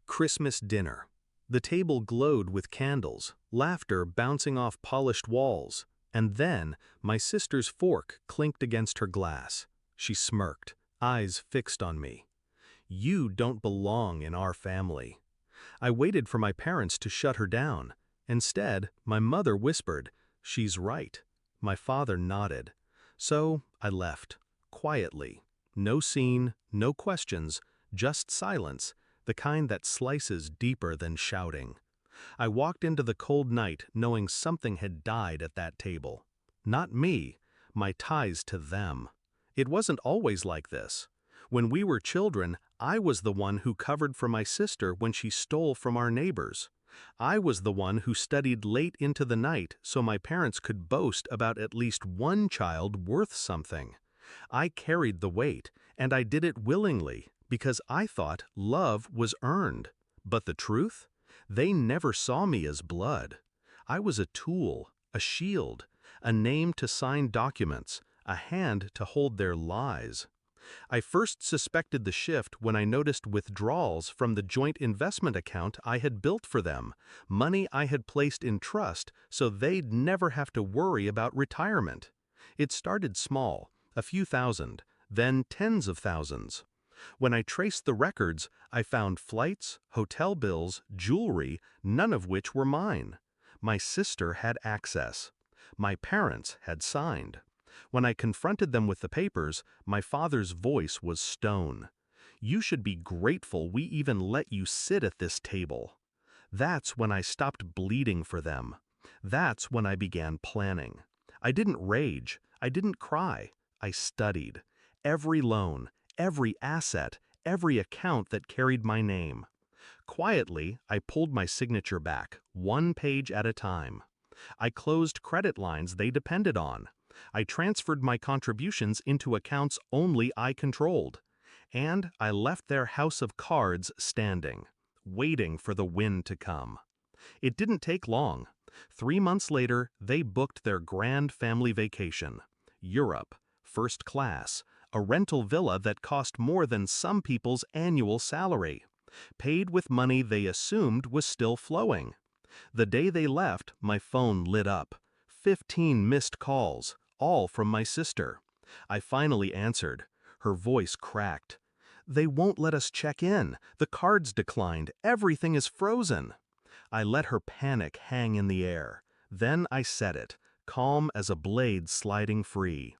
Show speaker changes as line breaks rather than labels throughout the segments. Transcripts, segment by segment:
Christmas dinner. The table glowed with candles, laughter bouncing off polished walls, and then my sister's fork clinked against her glass. She smirked, eyes fixed on me. "You don't belong in our family." I waited for my parents to shut her down. Instead, my mother whispered, "She's right." My father nodded. So I left, quietly. No scene, no questions, just silence, the kind that slices deeper than shouting. I walked into the cold night knowing something had died at that table. Not me, my ties to them. It wasn't always like this. When we were children, I was the one who covered for my sister when she stole from our neighbors. I was the one who studied late into the night so my parents could boast about at least one child worth something. I carried the weight, and I did it willingly, because I thought love was earned. But the truth? They never saw me as blood. I was a tool, a shield, a name to sign documents, a hand to hold their lies. I first suspected the shift when I noticed withdrawals from the joint investment account I had built for them, money I had placed in trust so they'd never have to worry about retirement. It started small, a few thousand, then tens of thousands. When I traced the records, I found flights, hotel bills, jewelry, none of which were mine. My sister had access. My parents had signed. When I confronted them with the papers, my father's voice was stone. "You should be grateful we even let you sit at this table." That's when I stopped bleeding for them. That's when I began planning. I didn't rage. I didn't cry. I studied. Every loan, every asset, every account that carried my name. Quietly, I pulled my signature back, one page at a time. I closed credit lines they depended on. I transferred my contributions into accounts only I controlled. And I left their house of cards standing, waiting for the wind to come. It didn't take long. 3 months later, they booked their grand family vacation. Europe, first class, a rental villa that cost more than some people's annual salary. Paid with money they assumed was still flowing. The day they left, my phone lit up. 15 missed calls, all from my sister. I finally answered. Her voice cracked. "They won't let us check in. The cards declined. Everything is frozen." I let her panic hang in the air. Then I said it, calm as a blade sliding free.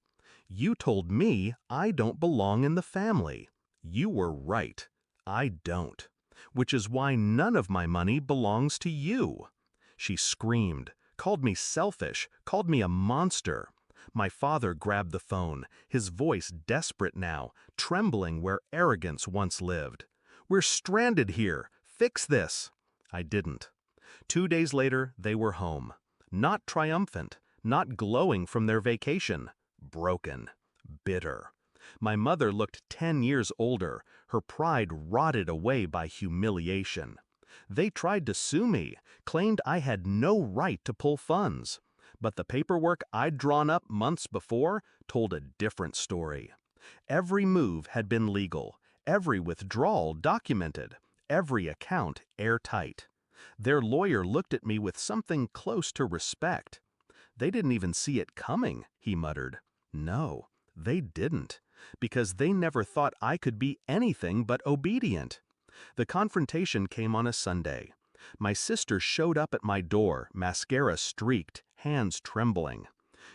"You told me I don't belong in the family. You were right. I don't. Which is why none of my money belongs to you." She screamed, called me selfish, called me a monster. My father grabbed the phone, his voice desperate now, trembling where arrogance once lived. "We're stranded here. Fix this." I didn't. 2 days later, they were home. Not triumphant, not glowing from their vacation. Broken. Bitter. My mother looked 10 years older, her pride rotted away by humiliation. They tried to sue me, claimed I had no right to pull funds. But the paperwork I'd drawn up months before told a different story. Every move had been legal, every withdrawal documented, every account airtight. Their lawyer looked at me with something close to respect. "They didn't even see it coming," he muttered. No, they didn't, because they never thought I could be anything but obedient. The confrontation came on a Sunday. My sister showed up at my door, mascara streaked, hands trembling.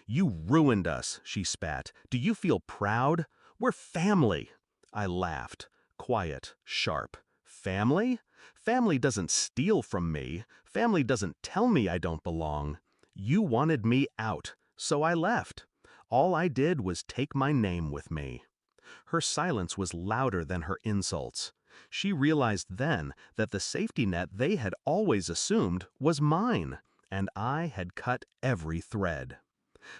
"You ruined us," she spat. "Do you feel proud? We're family." I laughed, quiet, sharp. Family? Family doesn't steal from me. Family doesn't tell me I don't belong. You wanted me out, so I left. All I did was take my name with me. Her silence was louder than her insults. She realized then that the safety net they had always assumed was mine, and I had cut every thread.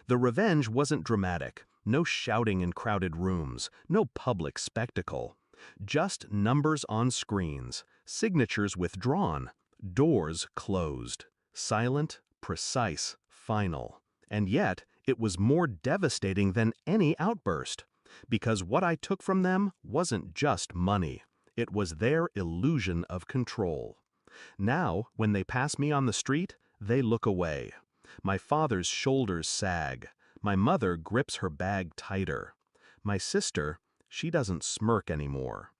The revenge wasn't dramatic, no shouting in crowded rooms, no public spectacle. Just numbers on screens, signatures withdrawn, doors closed. Silent, precise, final. And yet, it was more devastating than any outburst. Because what I took from them wasn't just money.
It was their illusion of control. Now, when they pass me on the street, they look away. My father's shoulders sag. My mother grips her bag tighter. My sister, she doesn't smirk anymore.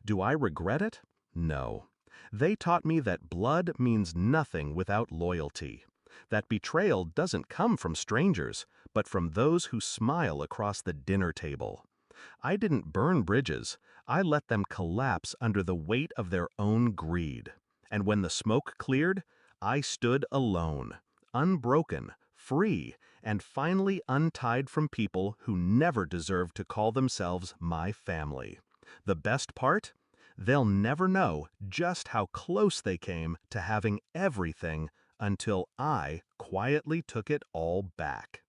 Do I regret it? No. They taught me that blood means nothing without loyalty. That betrayal doesn't come from strangers, but from those who smile across the dinner table. I didn't burn bridges, I let them collapse under the weight of their own greed. And when the smoke cleared, I stood alone, unbroken, free, and finally untied from people who never deserved to call themselves my family. The best part? They'll never know just how close they came to having everything until I quietly took it all back.